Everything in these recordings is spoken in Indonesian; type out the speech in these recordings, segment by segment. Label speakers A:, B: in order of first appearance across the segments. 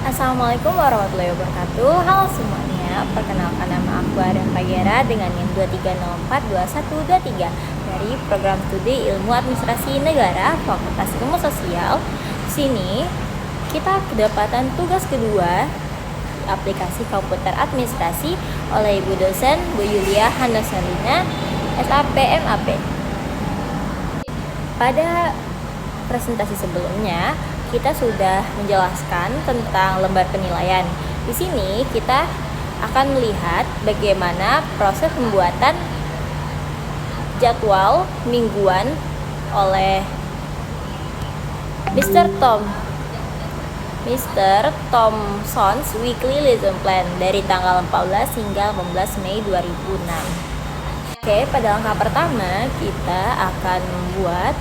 A: Assalamualaikum warahmatullahi wabarakatuh. Halo semuanya, perkenalkan nama aku Adan Pagera dengan NIM 23042123 dari Program Studi Ilmu Administrasi Negara Fakultas Ilmu Sosial. Di sini kita kedapatan tugas kedua aplikasi komputer administrasi oleh Ibu dosen Bu Yulia Hanosalina, SAP MAP. Pada presentasi sebelumnya kita sudah menjelaskan tentang lembar penilaian. Di sini kita akan melihat bagaimana proses pembuatan jadwal mingguan oleh Mr. Thompson's Weekly Lesson Plan dari tanggal 14 hingga 18 Mei 2006. Oke, pada langkah pertama kita akan membuat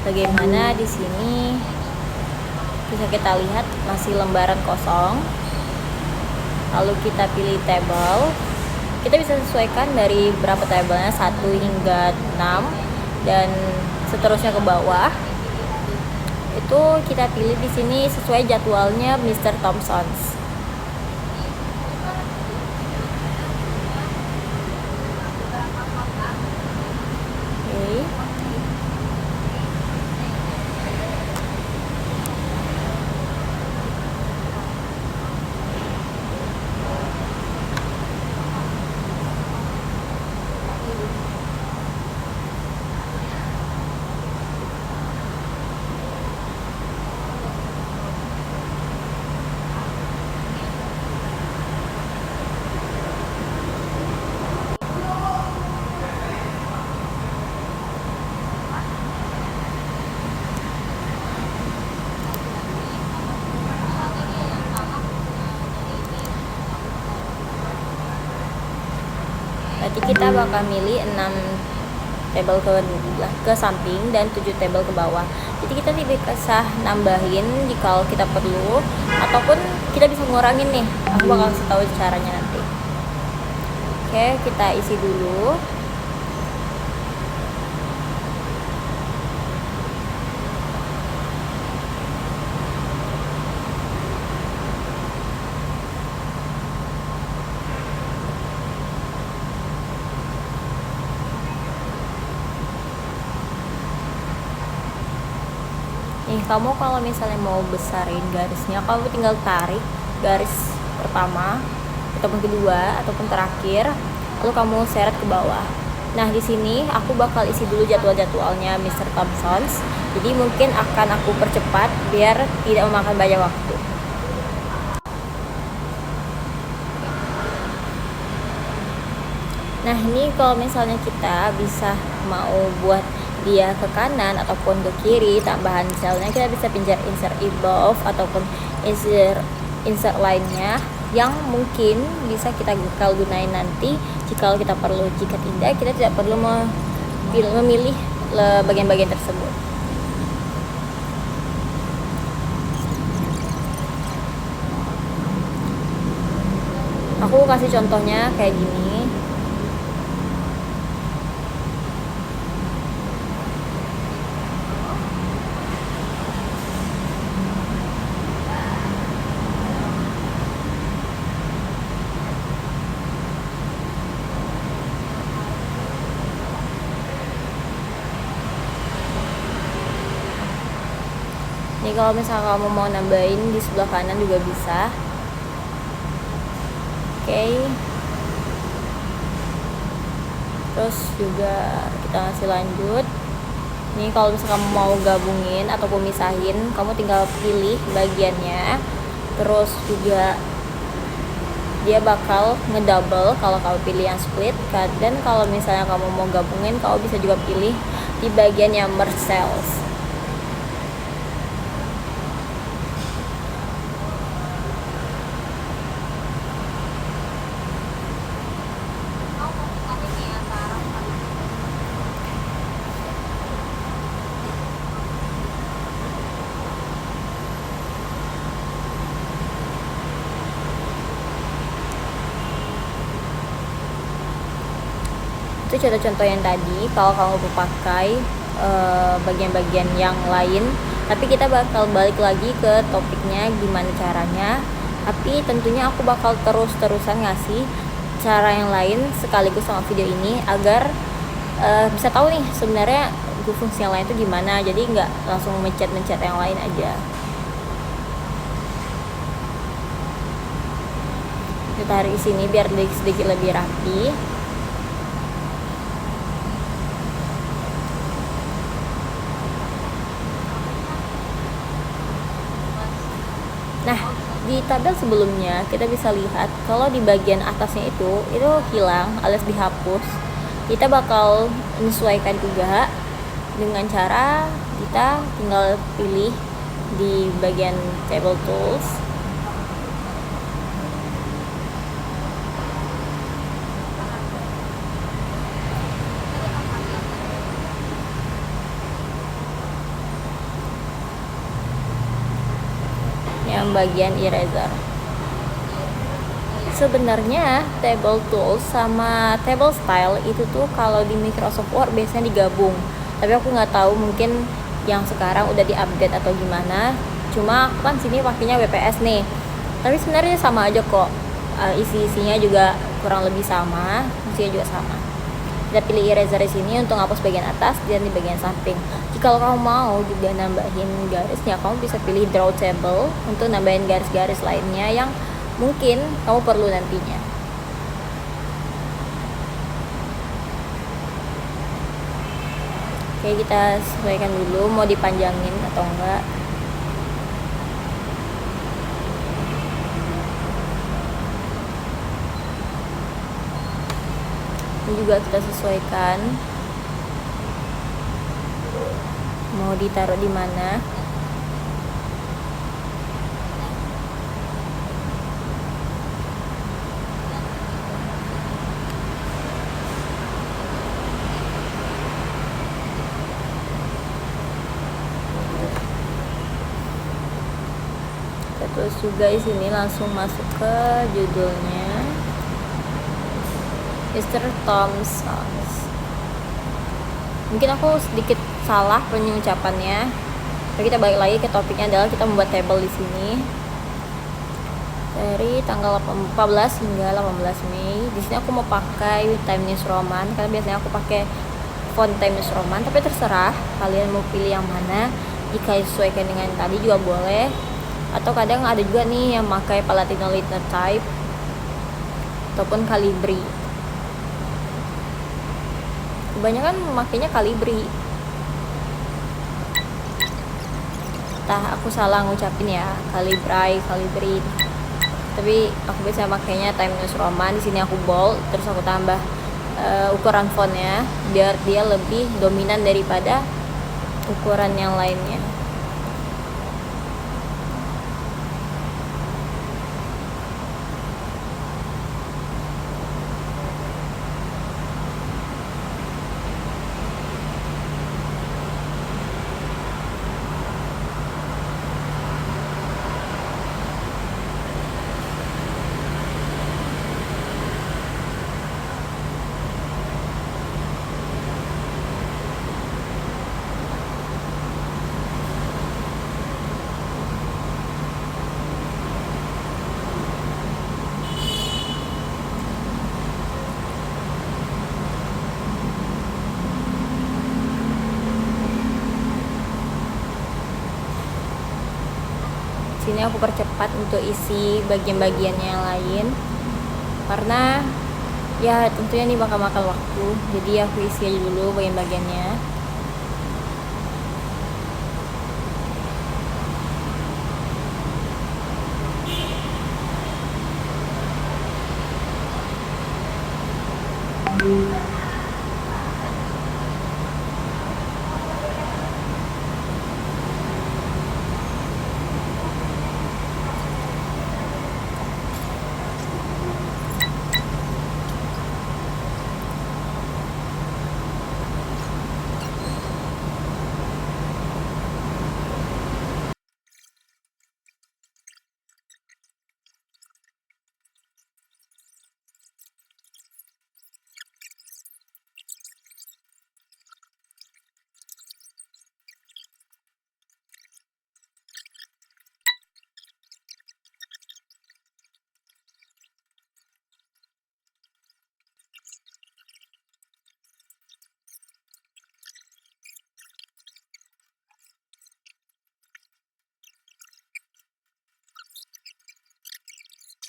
A: bagaimana di sini bisa kita lihat masih lembaran kosong. Lalu kita pilih table. Kita bisa sesuaikan dari berapa tabelnya, 1 hingga 6 dan seterusnya ke bawah. Itu kita pilih di sini sesuai jadwalnya Mr. Thompson's. Oke. Berarti kita bakal milih 6 tabel ke samping dan 7 tabel ke bawah. Jadi kita tidak bisa nambahin jika kita perlu, ataupun kita bisa ngurangin nih. Aku bakal kasih tahu caranya nanti. Oke, kita isi dulu. Nih, kamu kalau misalnya mau besarin garisnya, kamu tinggal tarik garis pertama ataupun kedua ataupun terakhir, lalu kamu seret ke bawah. Nah, di sini aku bakal isi dulu jadwal-jadwalnya Mr. Thompson's. Jadi mungkin akan aku percepat biar tidak memakan banyak waktu. Nah, ini kalau misalnya kita bisa mau buat dia ke kanan ataupun ke kiri, tambahan selnya kita bisa pinjar insert above ataupun insert lainnya yang mungkin bisa kita bakal gunain nanti jika kita perlu. Jika tidak, kita tidak perlu memilih bagian-bagian tersebut. Aku kasih contohnya kayak gini. Nih, kalau misalnya kamu mau nambahin di sebelah kanan juga bisa. Oke. Terus juga kita kasih lanjut. Nih, kalau misalnya kamu mau gabungin ataupun misahin, kamu tinggal pilih bagiannya. Terus juga dia bakal ngedouble kalau kamu pilih yang split. Dan kalau misalnya kamu mau gabungin, kamu bisa juga pilih di bagian yang merge cells. Itu contoh-contoh yang tadi. Kalau kamu mau pakai bagian-bagian yang lain, tapi kita bakal balik lagi ke topiknya gimana caranya Tapi tentunya aku bakal terus-terusan ngasih cara yang lain sekaligus sama video ini agar bisa tahu nih sebenarnya fungsi yang lain itu gimana, jadi nggak langsung mencet yang lain aja. Kita tarik di sini biar sedikit lebih rapi. Nah, di tabel sebelumnya kita bisa lihat kalau di bagian atasnya itu hilang alias dihapus. Kita bakal menyesuaikan juga dengan cara kita tinggal pilih di bagian table tools. Yang bagian eraser. Sebenarnya table tools sama table style itu tuh kalau di Microsoft Word biasanya digabung, tapi aku nggak tahu mungkin yang sekarang udah di-update atau gimana. Cuma aku kan sini pakainya WPS nih, tapi sebenarnya sama aja kok. Isi-isinya juga kurang lebih sama, fungsinya juga sama. Kita pilih eraser di sini untuk hapus bagian atas dan di bagian samping. Jika kamu mau juga nambahin garisnya, kamu bisa pilih draw table untuk nambahin garis-garis lainnya yang mungkin kamu perlu nantinya. Oke, kita sesuaikan dulu mau dipanjangin atau enggak. Ini juga kita sesuaikan mau ditaruh di mana. Terus juga di sini langsung masuk ke judulnya, Mr. Tom's House. Mungkin aku sedikit salah pengucapannya. Tapi kita balik lagi ke topiknya adalah kita membuat table di sini dari tanggal 14 hingga 18 Mei. Di sini aku mau pakai Times New Roman karena biasanya aku pakai font Times New Roman, tapi terserah kalian mau pilih yang mana. Jika disesuaikan dengan tadi juga boleh. Atau kadang ada juga nih yang pakai Palatino Linotype ataupun Calibri. Kebanyakan makainya Calibri. Aku salah ngucapin ya, Calibri. Tapi aku biasanya makainya Times New Roman. Di sini aku bold, terus aku tambah ukuran fontnya biar dia lebih dominan daripada ukuran yang lainnya. Sini aku percepat untuk isi bagian-bagiannya yang lain karena ya tentunya ini bakal makan waktu, jadi aku isi aja dulu bagian-bagiannya.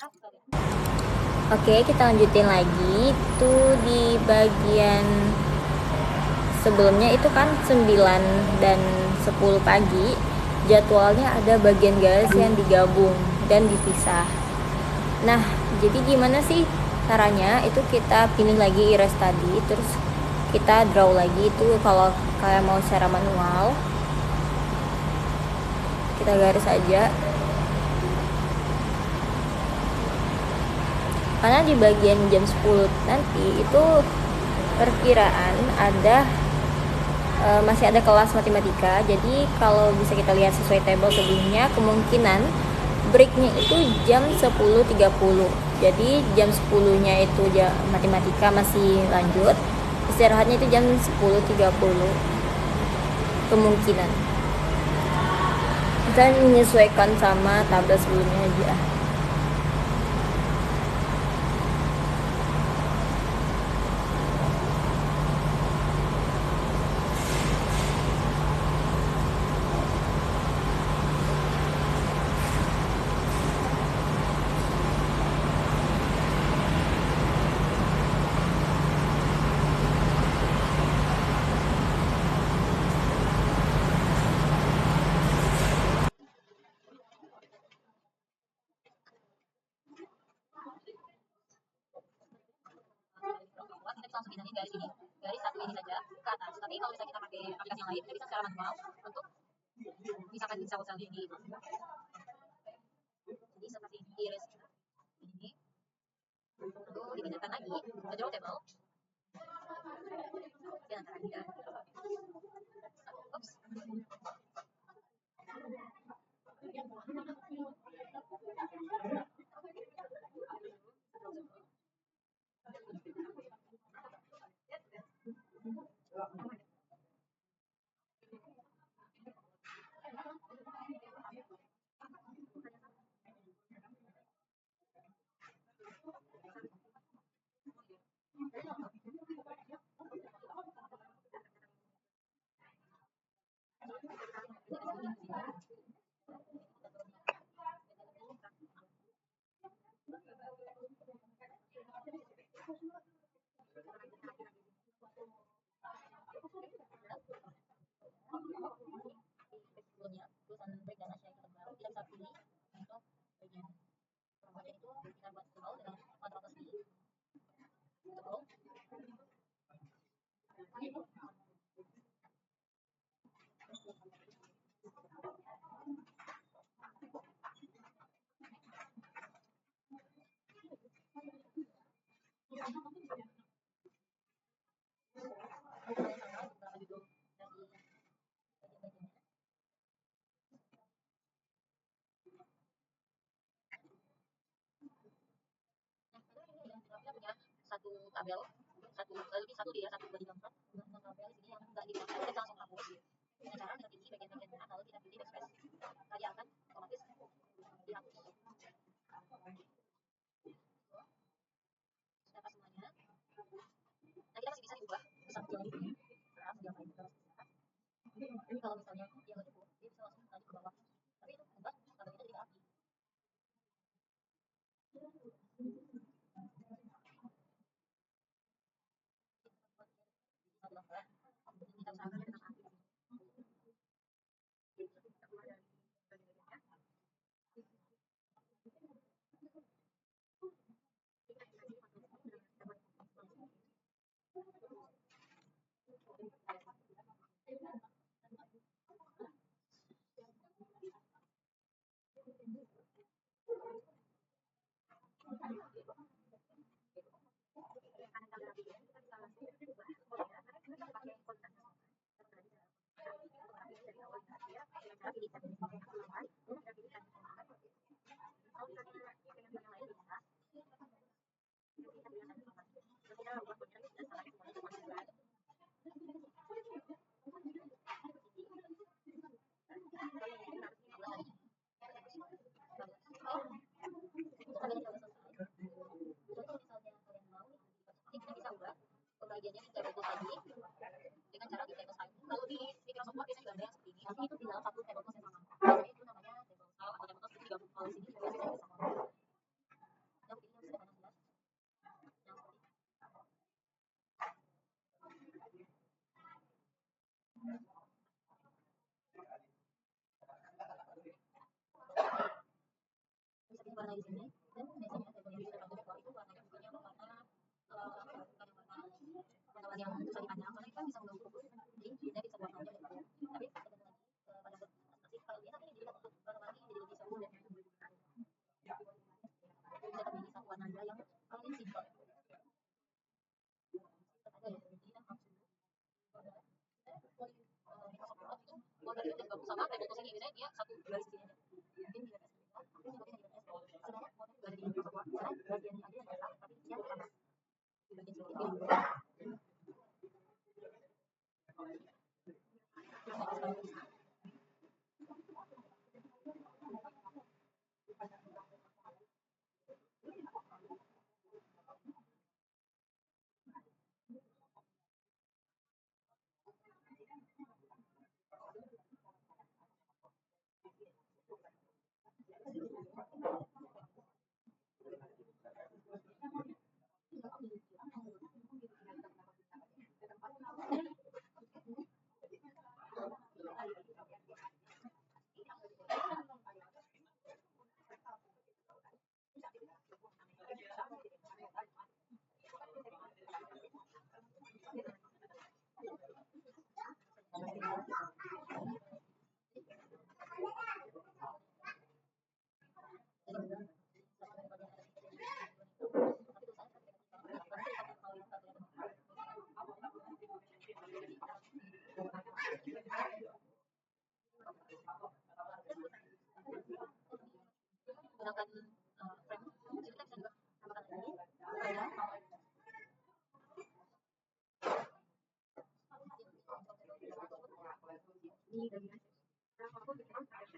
A: Oke, kita lanjutin lagi. Itu di bagian sebelumnya itu kan 9 dan 10 pagi. Jadwalnya ada bagian garis yang digabung dan dipisah. Nah, jadi gimana sih caranya? Itu kita pilih lagi iris tadi, terus kita draw lagi. Itu kalau kalian mau secara manual, kita garis aja. Karena di bagian jam 10 nanti itu perkiraan ada masih ada kelas matematika. Jadi kalau bisa kita lihat sesuai table sebelumnya, kemungkinan breaknya itu jam 10.30. Jadi jam 10-nya itu matematika masih lanjut, istirahatnya itu jam 10.30 kemungkinan. Kita menyesuaikan sama tabel sebelumnya aja. Langsung pindahin garis ini, garis satu ini saja ke atas. Tapi kalau misalnya kita pakai aplikasi yang lain, kita bisa secara manual untuk misalkan di sel-sel ini. Jadi seperti iris ini, lalu dipindahkan lagi ke draw table. Dan antara tidak. Oops. Satu tabel, satu dia satu bagi gambar dengan tabel di sini yang nggak dipakai, kita langsung hapus. Dengan cara kita pilih bagian-bagiannya, lalu kita pilih backspace, tadi akan otomatis dihapus. Dapat semuanya. Nah, kita masih bisa diubah besar kecil ini. Nah, kalau misalnya dia nggak cukup, dia bisa langsung lanjut ke bawah. Tapi itu ubah tabelnya jadi rapi. Kita usahakan tetap aktif. Bagiannya kita fokus lagi dengan cara di table side. Kalau di Microsoft Word biasanya juga ada yang seperti ini, tapi itu di dalam satu table yang sama.
B: warna di sini. Dan biasanya telepon yang bisa dipakai jadwal itu warnanya bukannya warna yang susah dipandang, karena itu kan bisa mengganggu fokus. Jadi kita bisa buat aja jadwalnya. Tapi pada kalau biasa ini jadi untuk warna-warni jadi lebih seru dan bisa pilih satu warna aja yang paling simpel. Model itu bagus sama kayak foto sini, misalnya dia satu garis di sini aja. Mungkin di atas sebenarnya model di Microsoft Word, bagian ini aja yang besar, tapi dia sama di bagian sini. Gunakan frame, kita bisa juga tambahkan lagi ini bagian aku bikin jadi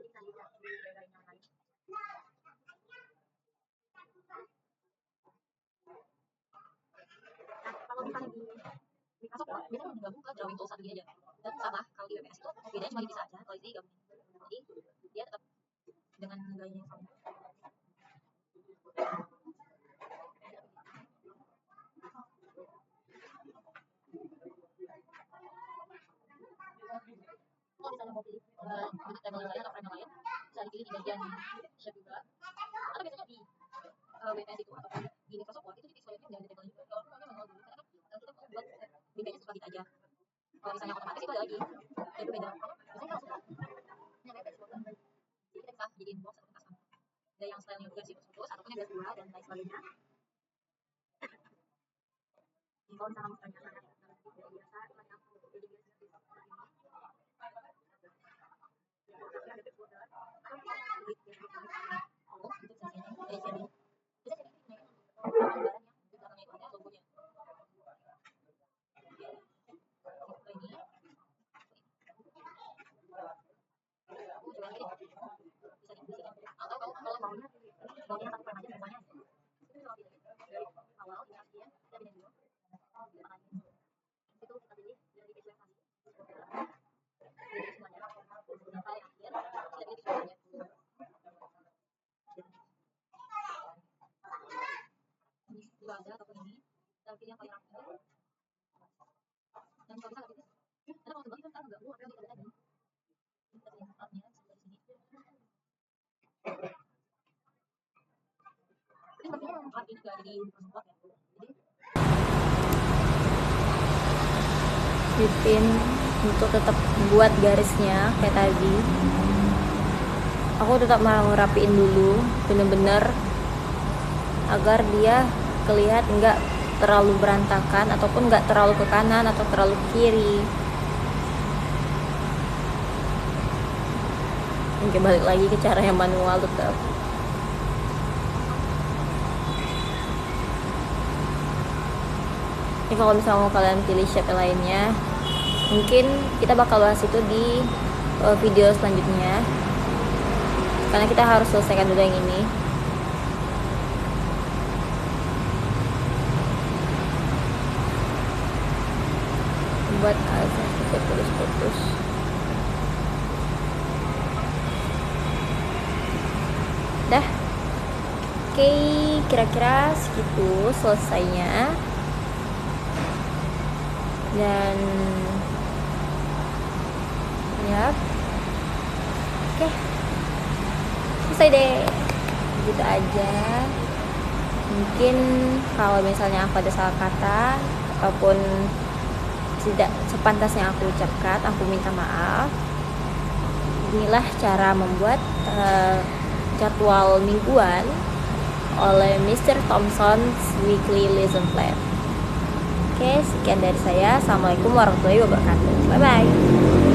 B: kita lihat di bagian yang lain. Nah, kalau misalnya di Microsoft Word, biasanya digabung ke drawing tools satu aja. Dan sama, kalau di WPS itu bedanya cuma dipisah aja, kalau di sini digabung. Jadi dia tetap dengan gayanya yang sama. Kalau misalnya mau pilih bentuk table yang lain atau frame yang lain, bisa dipilih di bagian shape juga. Atau biasanya di WPS itu atau di Microsoft Word itu di visualnya nggak ada table juga. Kalau aku manual dulu, karena kan kita mau buat bedanya suka gitu aja. Kalau misalnya otomatis itu ada lagi, itu beda. Biasanya kalau suka ini WPS Word, jadi kita bisa jadiin box atau kertas. Ada yang stylenya versi khusus ataupun yang versi 2 dan lain sebagainya. Kalau misalnya mau tanya biasa, atau kalau maunya satu frame aja semuanya itu kalau dari awal ya dia pindah dulu itu kita pilih dari page yang pilih semuanya berapa yang akhir kita pilih semuanya ini juga ada ataupun ini kita pilih yang paling rapi dan kalau bisa nggak pilih karena kalau sebelum kita nggak mau apa yang kita tadi kita pilih startnya seperti sini ini sepertinya yang rapi juga ada di Microsoft ya
A: dipin untuk tetap buat garisnya kayak tadi. Aku tetap mau rapiin dulu bener-bener agar dia kelihatan nggak terlalu berantakan ataupun nggak terlalu ke kanan atau terlalu ke kiri. Oke, balik lagi ke cara yang manual tetap. Ini kalau misalnya mau kalian pilih shape lainnya, mungkin kita bakal bahas itu di video selanjutnya. Karena kita harus selesaikan dulu yang ini. Buat aja kita putus-putus. Dah. Oke, kira-kira segitu selesainya. Dan ya oke selesai deh. Gitu aja. Mungkin kalau misalnya aku ada salah kata ataupun tidak sepantasnya aku ucapkan, aku minta maaf. Inilah cara membuat jadwal mingguan oleh Mr. Thompson's Weekly Lesson Plan. Oke, sekian dari saya. Assalamualaikum warahmatullahi wabarakatuh. Bye bye.